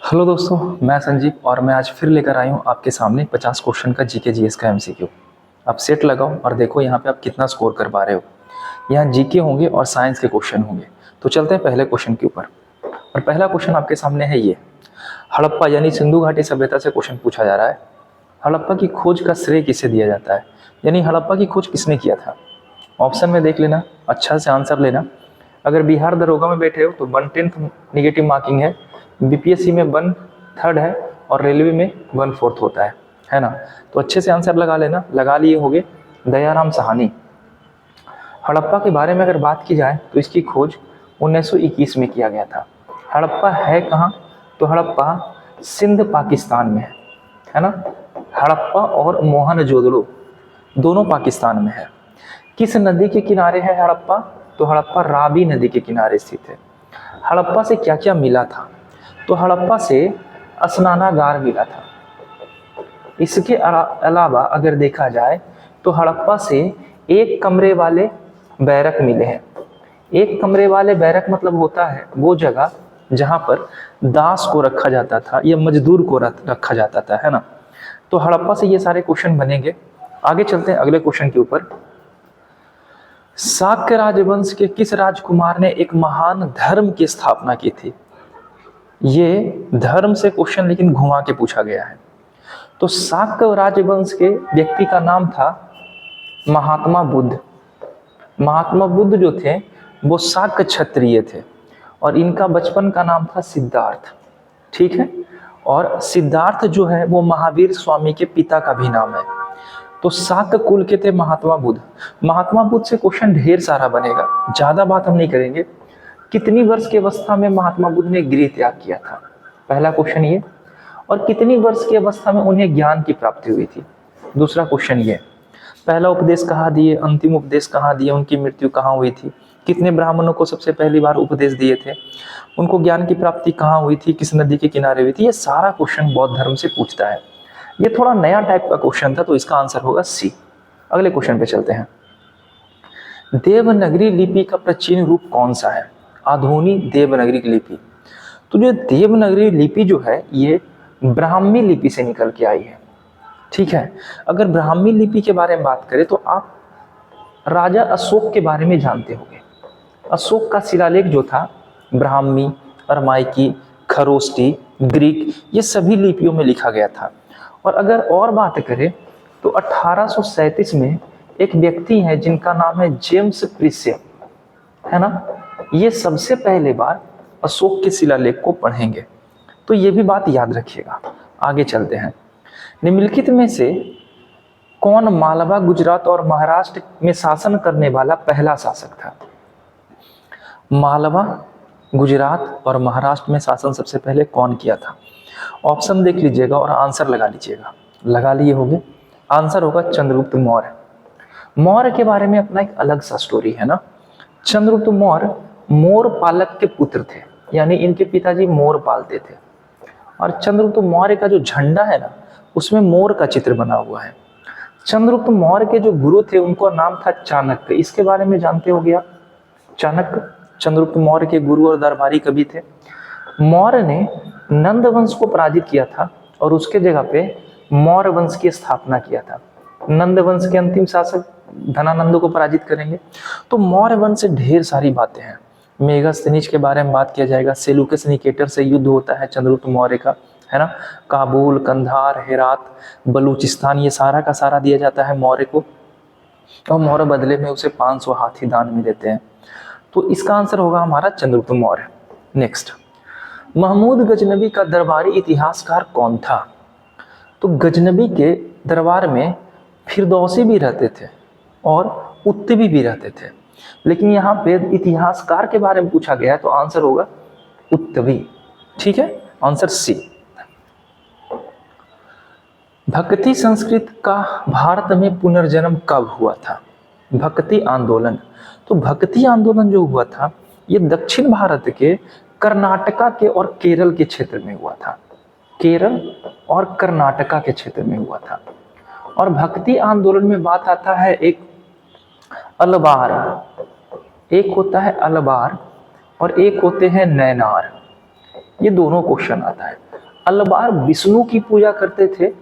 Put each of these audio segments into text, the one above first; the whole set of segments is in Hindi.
हेलो दोस्तों, मैं संजीव और मैं आज फिर लेकर आई हूँ आपके सामने 50 क्वेश्चन का जीके जीएस का एमसीक्यू। आप सेट लगाओ और देखो यहाँ पे आप कितना स्कोर कर पा रहे हो। यहाँ जीके होंगे और साइंस के क्वेश्चन होंगे। तो चलते हैं पहले क्वेश्चन के ऊपर। और पहला क्वेश्चन आपके सामने है ये। हड़प्पा यानी सिंधु घाटी सभ्यता से क्वेश्चन पूछा जा रहा है। हड़प्पा की खोज का श्रेय किसे दिया जाता है, यानी हड़प्पा की खोज किसने किया था। ऑप्शन में देख लेना, अच्छा से आंसर लेना। अगर बिहार दरोगा में बैठे हो तो 1/10 निगेटिव मार्किंग है, बीपीएससी में 1/3 है और रेलवे में 1/4 होता है ना। तो अच्छे से आंसर लगा लेना। लगा लिए होगे। दयाराम साहनी। हड़प्पा के बारे में अगर बात की जाए तो इसकी खोज 1921 में किया गया था। हड़प्पा है कहाँ, तो हड़प्पा सिंध पाकिस्तान में है ना। हड़प्पा और मोहनजोदड़ो दोनों पाकिस्तान में है। किस नदी के किनारे है हड़प्पा, तो हड़प्पा रावी नदी के किनारे स्थित है। हड़प्पा से क्या क्या मिला था, तो हड़प्पा से स्नानागार मिला था। इसके अलावा अगर देखा जाए तो हड़प्पा से एक कमरे वाले बैरक मिले हैं। एक कमरे वाले बैरक मतलब होता है वो जगह जहां पर दास को रखा जाता था या मजदूर को रखा जाता था, है ना। तो हड़प्पा से ये सारे क्वेश्चन बनेंगे। आगे चलते हैं अगले क्वेश्चन के ऊपर। शाक्य राजवंश के किस राजकुमार ने एक महान धर्म की स्थापना की थी। ये धर्म से क्वेश्चन लेकिन घुमा के पूछा गया है। तो शाक्य राजवंश के व्यक्ति का नाम था महात्मा बुद्ध। महात्मा बुद्ध जो थे वो शाक्य क्षत्रिय थे और इनका बचपन का नाम था सिद्धार्थ। ठीक है। और सिद्धार्थ जो है वो महावीर स्वामी के पिता का भी नाम है। तो शाक्य कुल के थे महात्मा बुद्ध। महात्मा बुद्ध से क्वेश्चन ढेर सारा बनेगा, ज्यादा बात हम नहीं करेंगे। कितनी वर्ष की अवस्था में महात्मा बुद्ध ने गृह त्याग किया था, पहला क्वेश्चन ये। और कितनी वर्ष की अवस्था में उन्हें ज्ञान की प्राप्ति हुई थी, दूसरा क्वेश्चन ये। पहला उपदेश कहाँ दिए, अंतिम उपदेश कहाँ दिए, उनकी मृत्यु कहाँ हुई थी, कितने ब्राह्मणों को सबसे पहली बार उपदेश दिए थे, उनको ज्ञान की प्राप्ति कहाँ हुई थी, किस नदी के किनारे हुई थी। ये सारा क्वेश्चन बौद्ध धर्म से पूछता है। ये थोड़ा नया टाइप का क्वेश्चन था, तो इसका आंसर होगा सी। अगले क्वेश्चन पे चलते हैं। देवनागरी लिपि का प्राचीन रूप कौन सा है, आधुनिक देवनागरी लिपि। तो जो देवनागरी लिपि जो है ये ब्राह्मी लिपि से निकल के आई है। ठीक है। अगर ब्राह्मी लिपि के बारे में बात करें तो आप राजा अशोक के बारे में जानते होंगे। अशोक का शिलालेख जो था ब्राह्मी, अरमाइकी, खरोष्टी, ग्रीक, ये सभी लिपियों में लिखा गया था। और अगर और बात करें तो 1837 में एक व्यक्ति है जिनका नाम है जेम्स प्रिस्य, है ना। ये सबसे पहले बार अशोक के शिलालेख को पढ़ेंगे, तो ये भी बात याद रखिएगा। आगे चलते हैं। निम्नलिखित में से कौन मालवा, गुजरात और महाराष्ट्र में शासन करने वाला पहला शासक था। मालवा, गुजरात और महाराष्ट्र में शासन सबसे पहले कौन किया था। ऑप्शन देख लीजिएगा और आंसर लगा लीजिएगा। लगा लिए होंगे। आंसर होगा चंद्रगुप्त मौर्य। मौर्य के बारे में अपना एक अलग सा स्टोरी है ना। चंद्रगुप्त मौर्य मोर पालक के पुत्र थे, यानी इनके पिताजी मोर पालते थे। और चंद्रगुप्त मौर्य का जो झंडा है ना उसमें मोर का चित्र बना हुआ है। चंद्रगुप्त मौर्य के जो गुरु थे उनका नाम था चाणक्य। इसके बारे में जानते हो गया। चाणक्य चंद्रगुप्त मौर्य के गुरु और दरबारी कवि थे। मौर्य ने नंद वंश को पराजित किया था और उसके जगह पे मौर्य वंश की स्थापना किया था। नंद वंश के अंतिम शासक धनानंद को पराजित करेंगे। तो मौर्य वंश से ढेर सारी बातें हैं। मेगास्थनीज के बारे में बात किया जाएगा। सेलुकस निकेटर से युद्ध होता है चंद्रगुप्त मौर्य का, है ना। काबुल, कंधार, हेरात, बलूचिस्तान, ये सारा का सारा दिया जाता है मौर्य को। और मौर्य बदले में उसे 500 हाथी दान में देते हैं। तो इसका आंसर होगा हमारा चंद्रगुप्त मौर्य। नेक्स्ट, महमूद गजनबी का दरबारी इतिहासकार कौन था। तो गजनबी के दरबार में फिरदौसी भी रहते थे और उत्तवी भी रहते थे, लेकिन यहाँ पे इतिहासकार के बारे में पूछा गया है तो आंसर होगा उत्तवी। ठीक है, आंसर सी। भक्ति संस्कृत का भारत में पुनर्जन्म कब हुआ था। भक्ति आंदोलन। तो भक्ति आंदोलन जो हुआ था ये दक्षिण भारत के कर्नाटका के और केरल के क्षेत्र में हुआ था। केरल और कर्नाटका के क्षेत्र में हुआ था। और भक्ति आंदोलन में बात आता है एक अलबार, एक होता है अलबार और एक होते हैं नैनार। ये दोनों क्वेश्चन आता है। अलबार विष्णु की पूजा करते थे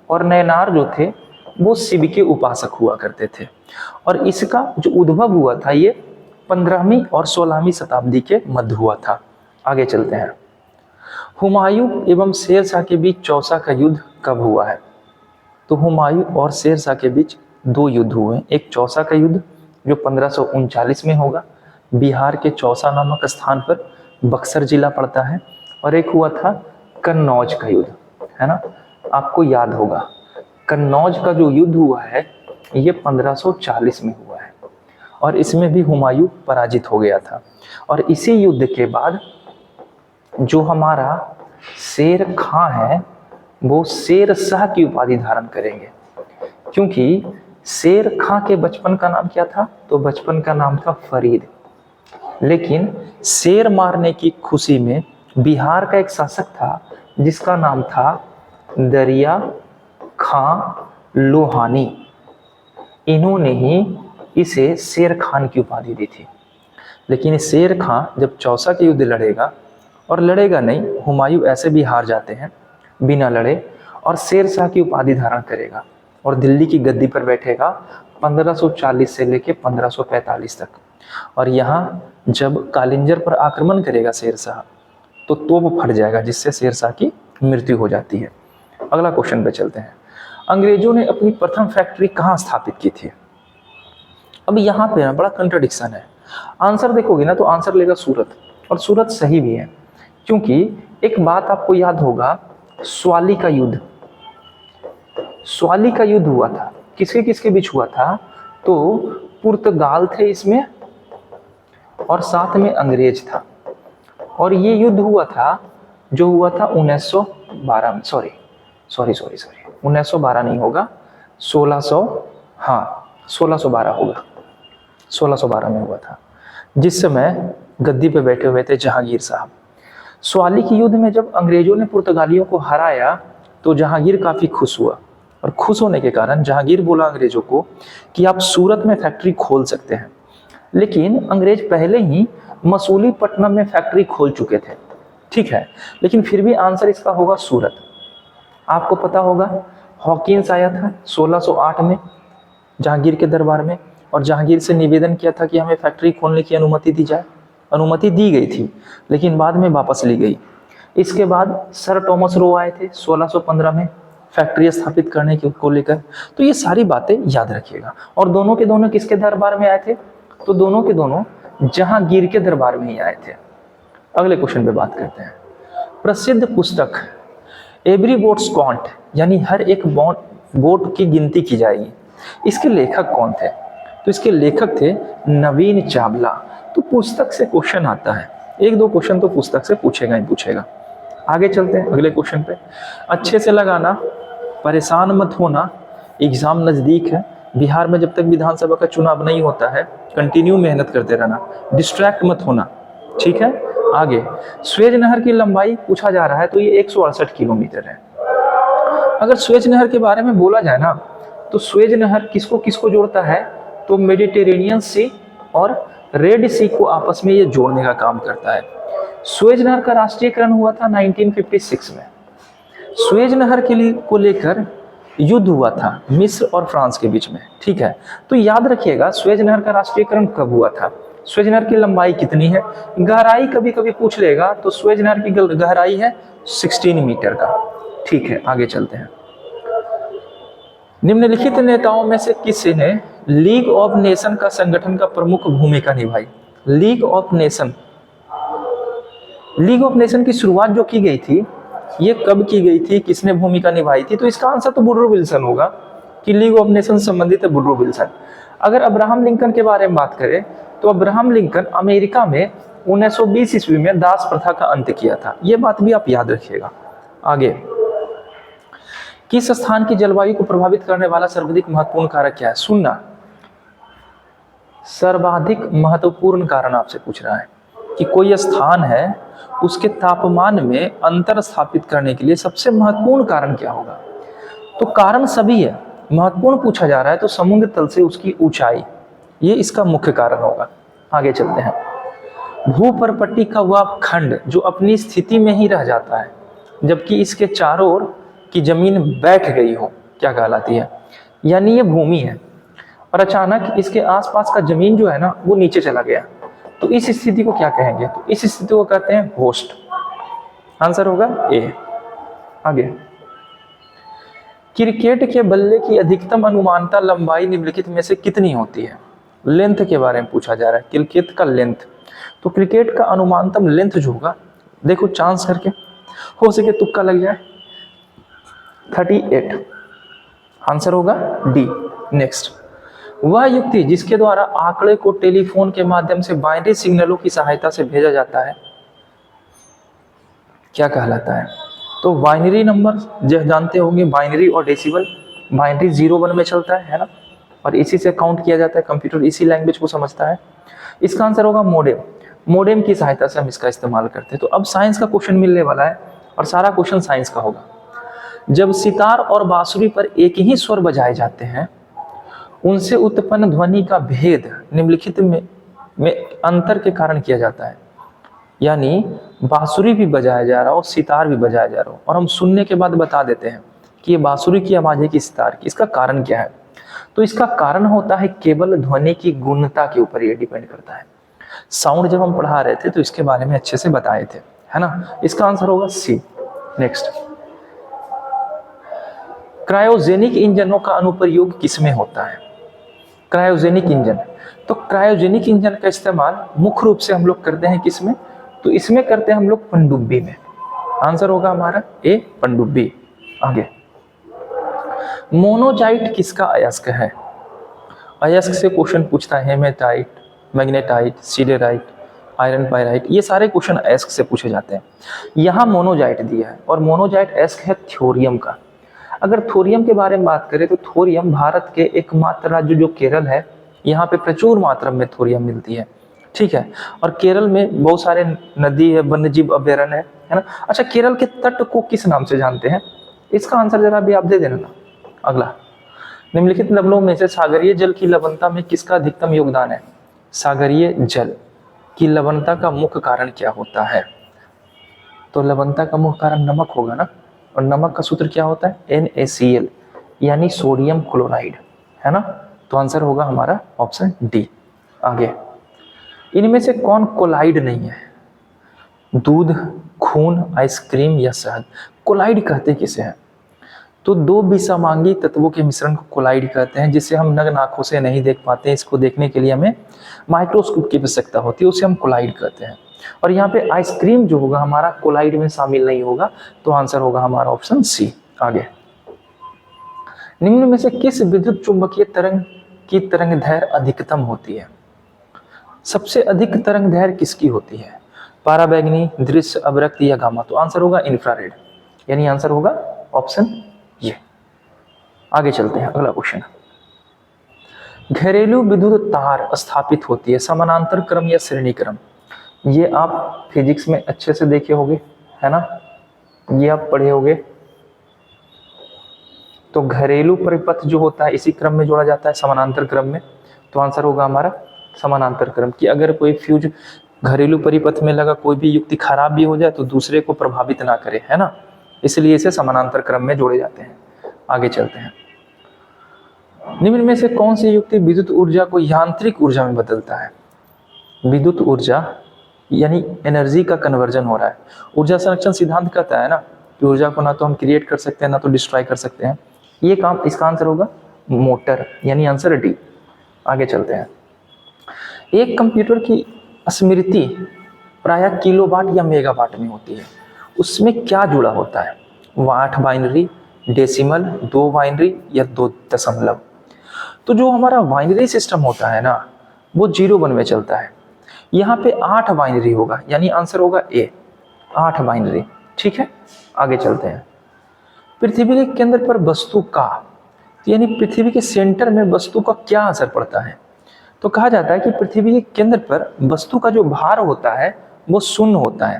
और नयनार जो थे वो शिव के उपासक हुआ करते थे। और इसका जो उद्भव हुआ था ये 15वीं और 16वीं शताब्दी के मध्य हुआ था। आगे चलते हैं। हुमायूं एवं शेरशाह के बीच चौसा का युद्ध कब हुआ है? तो हुमायूं और शेरशाह के बीच दो युद्ध हुए। एक चौसा का युद्ध जो 1539 में होगा, बिहार के चौसा नामक स्थान पर, बक्सर जिला पड़ता है। और एक हुआ था कन्नौज का युद्ध, है ना, आपको याद होगा। कन्नौज का जो युद्ध हुआ है ये 1540 में हुआ है और इसमें भी हुमायूं पराजित हो गया था। और इसी युद्ध के बाद जो हमारा शेर खां है वो शेरशाह की उपाधि धारण करेंगे, क्योंकि शेर खां के बचपन का नाम क्या था? तो बचपन का नाम था फरीद। लेकिन शेर मारने की खुशी में बिहार का एक शासक था जिसका नाम था दरिया खां लोहानी, इन्होंने ही इसे शेर खान की उपाधि दी थी। लेकिन शेर खां जब चौसा के युद्ध लड़ेगा, और लड़ेगा नहीं, हुमायूं ऐसे भी हार जाते हैं बिना लड़े, और शेरशाह की उपाधि धारण करेगा और दिल्ली की गद्दी पर बैठेगा 1540 से लेकर 1545 तक। और यहाँ जब कालिंजर पर आक्रमण करेगा शेरशाह तो तोप फट जाएगा जिससे शेरशाह की मृत्यु हो जाती है। अगला क्वेश्चन पे चलते हैं। अंग्रेजों ने अपनी प्रथम फैक्ट्री कहाँ स्थापित की थी? अब यहाँ पे ना बड़ा कंट्राडिक्शन है। आंसर देखोगे ना तो आंसर लेगा सूरत, और सूरत सही भी है, क्योंकि एक बात आपको याद होगा, स्वाली का युद्ध, स्वाली का युद्ध हुआ था, किसके किसके बीच हुआ था? तो पुर्तगाल थे इसमें और साथ में अंग्रेज था। और ये युद्ध हुआ था जो हुआ था 1912 में, सॉरी 1912 नहीं होगा, 1612 होगा, 1612 में हुआ था, जिस समय गद्दी पे बैठे हुए थे जहांगीर साहब। स्वाली के युद्ध में जब अंग्रेजों ने पुर्तगालियों को हराया तो जहांगीर काफ़ी खुश हुआ, और खुश होने के कारण जहांगीर बोला अंग्रेजों को कि आप सूरत में फैक्ट्री खोल सकते हैं। लेकिन अंग्रेज पहले ही मसूलीपट्टनम में फैक्ट्री खोल चुके थे, ठीक है, लेकिन फिर भी आंसर इसका होगा सूरत। आपको पता होगा हॉकिंस आया था 1608 में जहांगीर के दरबार में, और जहांगीर से निवेदन किया था कि हमें फैक्ट्री खोलने की अनुमति दी जाए। अनुमति दी गई थी लेकिन बाद में वापस ली गई। इसके बाद सर टॉमस रो आए थे 1615 में फैक्ट्री स्थापित करने को लेकर। तो ये सारी बातें याद रखिएगा। और दोनों के दोनों किसके दरबार में आए थे? तो दोनों के दोनों जहांगीर के दरबार में ही आए थे। अगले क्वेश्चन पे बात करते हैं। प्रसिद्ध पुस्तक एवरी बोट्स काउंट, यानी हर एक बोट की गिनती की जाएगी, इसके लेखक कौन थे? तो इसके लेखक थे नवीन चावला। तो पुस्तक से क्वेश्चन आता है, एक दो क्वेश्चन तो पुस्तक से पूछेगा ही पूछेगा। आगे चलते हैं अगले क्वेश्चन पे। अच्छे से लगाना, परेशान मत होना, एग्जाम नज़दीक है। बिहार में जब तक विधानसभा का चुनाव नहीं होता है कंटिन्यू मेहनत करते रहना, डिस्ट्रैक्ट मत होना, ठीक है। आगे स्वेज नहर की लंबाई पूछा जा रहा है, तो ये 168 किलोमीटर है। अगर स्वेज नहर के बारे में बोला जाए ना तो स्वेज नहर किसको किसको जोड़ता है? तो मेडिटेरेनियन सी और रेड सी को आपस में ये जोड़ने का काम करता है। स्वेज नहर का राष्ट्रीयकरण हुआ था 1956 में। स्वेज नहर के लिए को लेकर युद्ध हुआ था मिस्र और फ्रांस के बीच में, ठीक है। तो याद रखिएगा स्वेज नहर का राष्ट्रीयकरण कब हुआ था, स्वेज नहर की लंबाई कितनी है, गहराई कभी कभी पूछ लेगा तो स्वेज नहर की गहराई है 16 मीटर का, ठीक है। आगे चलते हैं। निम्नलिखित नेताओं में से किसी ने लीग ऑफ नेशन का संगठन का प्रमुख भूमिका निभाई? लीग ऑफ नेशन की शुरुआत जो की गई थी ये कब की गई थी, किसने भूमिका निभाई थी? तो इसका आंसर तो वुडरो विल्सन होगा कि लीग ऑफ नेशन संबंधित है वुडरो विल्सन। अगर अब्राहम लिंकन के बारे में बात करें तो अब्राहम लिंकन अमेरिका में 1920 ईस्वी में दास प्रथा का अंत किया था, ये बात भी आप याद रखिएगा। आगे किस स्थान की जलवायु को प्रभावित करने वाला सर्वाधिक महत्वपूर्ण कारक क्या है? सुनना, सर्वाधिक महत्वपूर्ण कारण आपसे पूछ रहा है कि कोई स्थान है उसके तापमान में अंतर स्थापित करने के लिए सबसे महत्वपूर्ण कारण क्या होगा? तो कारण सभी है, महत्वपूर्ण पूछा जा रहा है तो समुद्र तल से उसकी ऊंचाई, ये इसका मुख्य कारण होगा। आगे चलते हैं। भूपर्पट्टी का वह खंड जो अपनी स्थिति में ही रह जाता है जबकि इसके चारों ओर की जमीन बैठ गई हो, क्या कहलाती है? यानी ये भूमि है और अचानक इसके आसपास का जमीन जो है ना वो नीचे चला गया, तो इस स्थिति को क्या कहेंगे? तो इस स्थिति को कहते हैं होस्ट। आंसर होगा ए। आगे, क्रिकेट के बल्ले की अधिकतम अनुमानता लंबाई निम्नलिखित में से कितनी होती है? लेंथ के बारे में पूछा जा रहा है, क्रिकेट का लेंथ। तो क्रिकेट का अनुमानतम लेंथ जो होगा, देखो चांस करके, हो सके तुक्का लग जाए, 38। आंसर होगा डी। नेक्स्ट, वह युक्ति जिसके द्वारा आंकड़े को टेलीफोन के माध्यम से बाइनरी सिग्नलों की सहायता से भेजा जाता है, क्या कहलाता है? तो बाइनरी नंबर जानते होंगे, बाइनरी और डेसिबल। बाइनरी 0 1 में चलता है ना, और इसी से काउंट किया जाता है, कंप्यूटर इसी लैंग्वेज को समझता है। इसका आंसर होगा मोडेम। मोडेम की सहायता से हम इसका इस्तेमाल करते हैं। तो अब साइंस का क्वेश्चन मिलने वाला है और सारा क्वेश्चन साइंस का होगा। जब सितार और बांसुरी पर एक ही स्वर बजाए जाते हैं, उनसे उत्पन्न ध्वनि का भेद निम्नलिखित में अंतर के कारण किया जाता है। यानी बांसुरी भी बजाया जा रहा हो, सितार भी बजाया जा रहा हो, और हम सुनने के बाद बता देते हैं कि ये बांसुरी की आवाज है कि सितार की। इसका कारण क्या है? तो इसका कारण होता है केवल ध्वनि की गुणता के ऊपर ये डिपेंड करता है। साउंड जब हम पढ़ा रहे थे तो इसके बारे में अच्छे से बताए थे, है ना। इसका आंसर होगा सी। नेक्स्ट, क्रायोजेनिक इंजनों का अनुप्रयोग किसमें होता है? क्रायोजेनिक इंजन, तो क्रायोजेनिक इंजन का इस्तेमाल मुख्य रूप से हम लोग करते हैं किसमें? तो इसमें करते हैं हम लोग पनडुब्बी में। आंसर होगा हमारा ए, पनडुब्बी। आगे, मोनोजाइट किसका अयस्क है? अयस्क से क्वेश्चन पूछता है, hematite, magnetite, siderite, iron pyrite, ये सारे क्वेश्चन अयस्क से पूछे जाते हैं। यहाँ मोनोजाइट दिया है और मोनोजाइट अयस्क है थोरियम का। अगर थोरियम के बारे में बात करें तो थोरियम भारत के एकमात्र राज्य जो केरल है, यहाँ पे प्रचुर मात्रा में थोरियम मिलती है, ठीक है। और केरल में बहुत सारे नदी है, वन्यजीव अभ्यारण्य है ना। अच्छा, केरल के तट को किस नाम से जानते हैं? इसका आंसर जरा भी आप दे देना ना। अगला, निम्नलिखित लवणों में से सागरीय जल की लवणता में किसका अधिकतम योगदान है? सागरीय जल की लवणता का मुख्य कारण क्या होता है? तो लवणता का मुख्य कारण नमक होगा ना, और नमक का सूत्र क्या होता है? NaCl, यानी सोडियम क्लोराइड, है ना। तो आंसर होगा हमारा ऑप्शन डी। आगे, इनमें से कौन कोलाइड नहीं है? दूध, खून, आइसक्रीम या शहद? कोलाइड कहते किसे हैं? तो दो विषमांगी तत्वों के मिश्रण को कोलाइड कहते हैं, जिसे हम नग्न आंखों से नहीं देख पाते हैं। इसको देखने के लिए हमें माइक्रोस्कोप की आवश्यकता होती है, उसे हम कोलाइड कहते हैं। और यहाँ पे आइसक्रीम जो होगा हमारा कोलाइड में शामिल नहीं होगा, तो आंसर होगा हमारा ऑप्शन सी। आगे, निम्न में से किस विद्युत चुंबकीय तरंग की तरंग दैर्घ्य अधिकतम होती है? सबसे अधिक तरंग दैर्घ्य किसकी होती है? पाराबैंगनी, दृश्य, अवरक्त या गामा? तो आंसर होगा इंफ्रारेड, यानी आंसर होगा ऑप्शन ये। आगे चलते हैं, अगला क्वेश्चन। घरेलू विद्युत तार स्थापित होती है समानांतर क्रम या श्रेणी क्रम? ये आप फिजिक्स में अच्छे से देखे होंगे, है ना, ये आप पढ़े होंगे। तो घरेलू परिपथ जो होता है इसी क्रम में जोड़ा जाता है, समानांतर क्रम में। तो आंसर होगा हमारा समानांतर क्रम, कि अगर कोई फ्यूज घरेलू परिपथ में लगा कोई भी युक्ति खराब भी हो जाए तो दूसरे को प्रभावित ना करे, है ना, इसलिए इसे समानांतर क्रम में जोड़े जाते हैं। आगे चलते हैं, निम्न में से कौन सी युक्ति विद्युत ऊर्जा को यांत्रिक ऊर्जा में बदलता है? विद्युत ऊर्जा यानी एनर्जी का कन्वर्जन हो रहा है। ऊर्जा संरक्षण सिद्धांत कहता है ना कि ऊर्जा को ना तो हम क्रिएट कर सकते हैं ना तो डिस्ट्रॉय कर सकते हैं। ये काम, इसका आंसर होगा मोटर, यानी आंसर डी। आगे चलते हैं, एक कंप्यूटर की स्मृति प्रायः किलोवाट या मेगावाट में होती है, उसमें क्या जुड़ा होता है? 8 बाइनरी, डेसिमल, 2 बाइनरी या 2 दशमलव? तो जो हमारा बाइनरी सिस्टम होता है ना वो 0 1 में चलता है। यहाँ पे 8 बाइनरी होगा, यानी आंसर होगा ए, 8 बाइनरी, ठीक है। आगे चलते हैं, पृथ्वी के केंद्र पर वस्तु का, यानी पृथ्वी के सेंटर में वस्तु का क्या असर पड़ता है? तो कहा जाता है कि पृथ्वी के केंद्र पर वस्तु का जो भार होता है वो शून्य होता है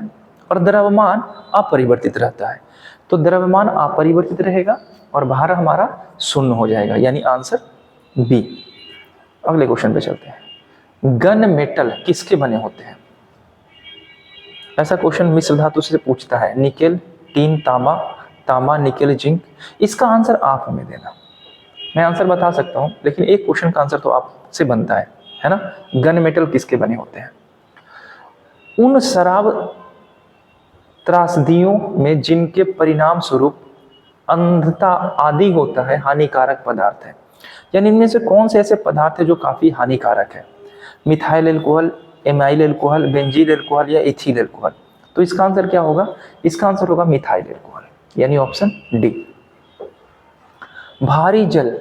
और द्रव्यमान अपरिवर्तित रहता है। तो द्रव्यमान अपरिवर्तित रहेगा और भार हमारा शून्य हो जाएगा, यानी आंसर बी। अगले क्वेश्चन पे चलते हैं, गन मेटल किसके बने होते हैं? ऐसा क्वेश्चन मिश्र धातु से पूछता है, निकेल, टीन तांबा, तांबा निकेल जिंक। इसका आंसर आप हमें देना। मैं आंसर बता सकता हूँ लेकिन एक क्वेश्चन का आंसर तो आपसे बनता है ना। गन मेटल किसके बने होते हैं? उन शराब त्रासदियों में जिनके परिणाम स्वरूप अंधता आदि होता है हानिकारक पदार्थ है। यानी इनमें से कौन से ऐसे पदार्थ है जो काफी हानिकारक है? Methyl alcohol, amyl alcohol, बेंजील alcohol या इथिल एल्कोहल। तो इसका आंसर क्या होगा? इसका आंसर होगा मिथाइल एल्कोहल, यानी ऑप्शन डी। भारी जल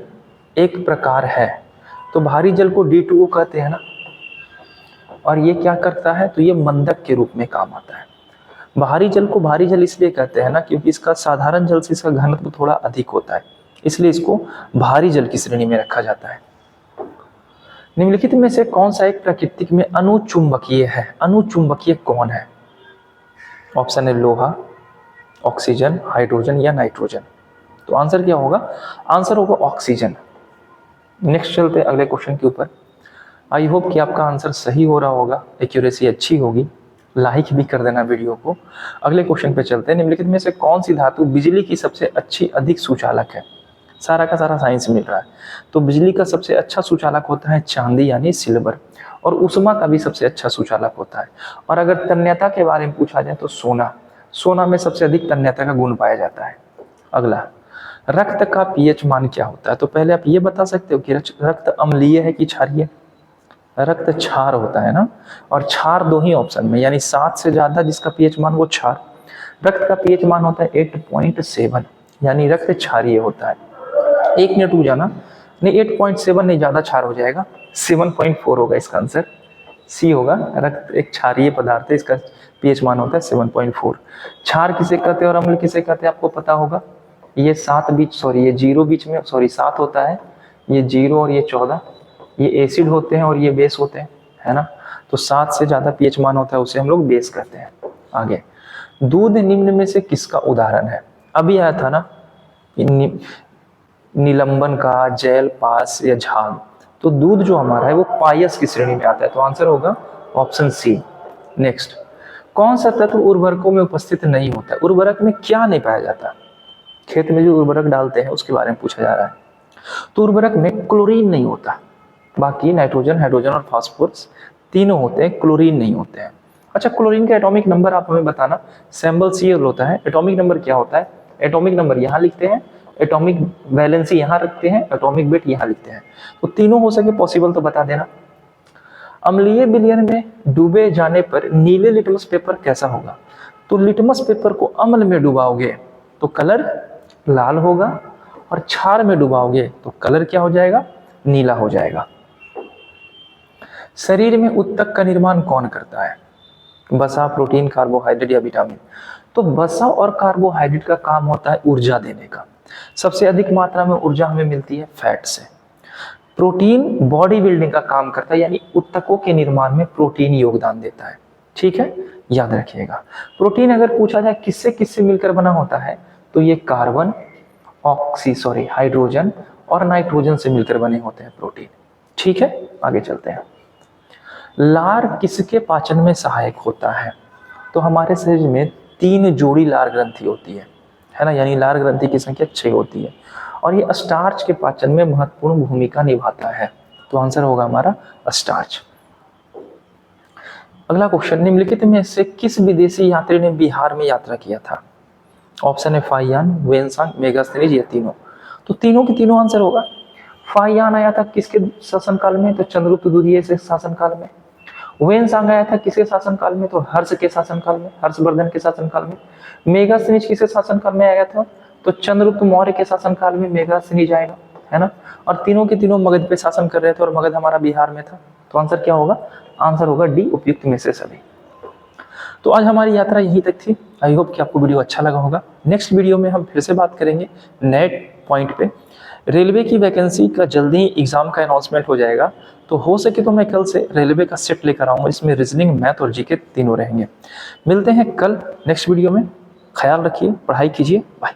एक प्रकार है, तो भारी जल को D2O कहते हैं ना, और ये क्या करता है? तो ये मंदक के रूप में काम आता है। भारी जल को भारी जल इसलिए कहते हैं ना क्योंकि इसका साधारण जल से इसका घनत्व थोड़ा अधिक होता है, इसलिए इसको भारी जल की श्रेणी में रखा जाता है। निम्नलिखित में से कौन सा एक प्राकृतिक में अनुचुंबकीय है? अनुचुंबकीय कौन है? ऑप्शन है लोहा, ऑक्सीजन, हाइड्रोजन या नाइट्रोजन। तो आंसर क्या होगा? आंसर होगा ऑक्सीजन। नेक्स्ट चलते हैं अगले क्वेश्चन के ऊपर। आई होप कि आपका आंसर सही हो रहा होगा, एक्यूरेसी अच्छी होगी। लाइक भी कर देना वीडियो को। अगले क्वेश्चन पे चलते हैं। निम्नलिखित में से कौन सी धातु बिजली की सबसे अच्छी अधिक सुचालक है? सारा का सारा साइंस मिल रहा है। तो बिजली का सबसे अच्छा सुचालक होता है चांदी यानी सिल्वर, और उष्मा का भी सबसे अच्छा सुचालक होता है। और अगर तन्यता के बारे में पूछा जाए तो सोना, सोना में सबसे अधिक तन्यता का गुण पाया जाता है। अगला, रक्त का पीएच मान क्या होता है? तो पहले आप ये बता सकते हो कि रक्त अम्लीय है कि क्षारीय? रक्त क्षार होता है ना, और क्षार दो ही ऑप्शन में, यानी 7 से ज्यादा जिसका पीएच मान वो क्षार। रक्त का पीएच मान होता है 8.7, यानी रक्त क्षारीय होता है। एक मिनट रुक जाना, नहीं 8.7 नहीं, ज्यादा क्षार हो जाएगा, 7.4 होगा इसका आंसर, सी होगा। रक्त एक क्षारीय पदार्थ है, इसका पीएच मान होता है 7.4। क्षार किसे कहते हैं और अम्ल किसे कहते हैं आपको पता होगा। ये 7 बीच, सॉरी ये 0 बीच में, सॉरी 7 होता है, ये 0 और ये 14, ये एसिड होते हैं और ये बेस होते हैं, है ना। तो 7 से ज्यादा पीएच मान होता है उसे हम लोग बेस कहते हैं। आगे, दूध निम्न में से किसका उदाहरण है? अभी आया था ना निलंबन का, जैल, पास या झाग। तो दूध जो हमारा है वो पायस की श्रेणी में आता है, तो आंसर होगा ऑप्शन सी। नेक्स्ट, कौन सा तत्व उर्वरकों में उपस्थित नहीं होता है? उर्वरक में क्या नहीं पाया जाता? खेत में जो उर्वरक डालते हैं उसके बारे में पूछा जा रहा है। तो उर्वरक में क्लोरीन नहीं होता, बाकी नाइट्रोजन, हाइड्रोजन और फास्फोरस तीनों होते हैं, क्लोरीन नहीं होते हैं। अच्छा, क्लोरीन का एटॉमिक नंबर आप हमें बताना। सैम्बल सीएल होता है, एटॉमिक नंबर क्या होता है? एटॉमिक नंबर यहाँ लिखते हैं, एटॉमिक वैलेंसी यहाँ रखते हैं, एटॉमिक वेट यहाँ लिखते हैं। तो तीनों हो सके पॉसिबल तो बता देना। अम्लीय विलयन में डूबे जाने पर नीले लिटमस पेपर कैसा होगा? तो लिटमस पेपर को अम्ल में डुबाओगे तो कलर लाल होगा, और क्षार में डुबाओगे तो कलर क्या हो जाएगा? नीला हो जाएगा। शरीर में उत्तक का निर्माण कौन करता है? वसा, प्रोटीन, कार्बोहाइड्रेट या विटामिन? तो वसा और कार्बोहाइड्रेट का काम होता है ऊर्जा देने का। सबसे अधिक मात्रा में ऊर्जा हमें मिलती है फैट से। प्रोटीन बॉडी बिल्डिंग का काम करता है, यानी उत्तकों के निर्माण में प्रोटीन योगदान देता है। ठीक है, याद रखिएगा। प्रोटीन अगर पूछा जाए किससे किससे मिलकर बना होता है, तो ये कार्बन, हाइड्रोजन और नाइट्रोजन से मिलकर बने होते हैं प्रोटीन। ठीक है, आगे चलते हैं। लार किसके पाचन में सहायक होता है? तो हमारे शरीर में 3 जोड़ी लार ग्रंथि होती है ना, यानी लार ग्रंथि की संख्या 6 होती है, और ये स्टार्च के पाचन में महत्वपूर्ण भूमिका निभाता है। तो आंसर होगा हमारा स्टार्च। अगला क्वेश्चन, निम्नलिखित में से किस विदेशी यात्री ने बिहार में यात्रा किया था? ऑप्शन है फाहियान, वेनसांग, मेगास्थनीज या तीनों। तो तीनों के तीनों आंसर होगा। फाहियान आया था किसके शासनकाल में? तो चंद्रगुप्त द्वितीय से शासनकाल में। वेनसांग आया था किसके शासनकाल में? तो हर्ष के शासनकाल में, हर्षवर्धन के शासनकाल में। मेगास्थनीज किसके शासनकाल में आया था? तो चंद्रगुप्त मौर्य के शासनकाल में मेगास्थनीज आएगा, है ना। और तीनों के तीनों मगध पे शासन कर रहे थे, और मगध हमारा बिहार में था। तो आंसर क्या होगा? आंसर होगा डी, उपयुक्त में से सभी। तो आज हमारी यात्रा यहीं तक थी। आई होप कि आपको वीडियो अच्छा लगा होगा। नेक्स्ट वीडियो में हम फिर से बात करेंगे नए पॉइंट पे। रेलवे की वैकेंसी का जल्दी ही एग्जाम का अनाउंसमेंट हो जाएगा, तो हो सके तो मैं कल से रेलवे का सेट लेकर आऊँगा, इसमें रीजनिंग, मैथ और जीके तीनों रहेंगे। मिलते हैं कल नेक्स्ट वीडियो में। ख्याल रखिए, पढ़ाई कीजिए, बाय।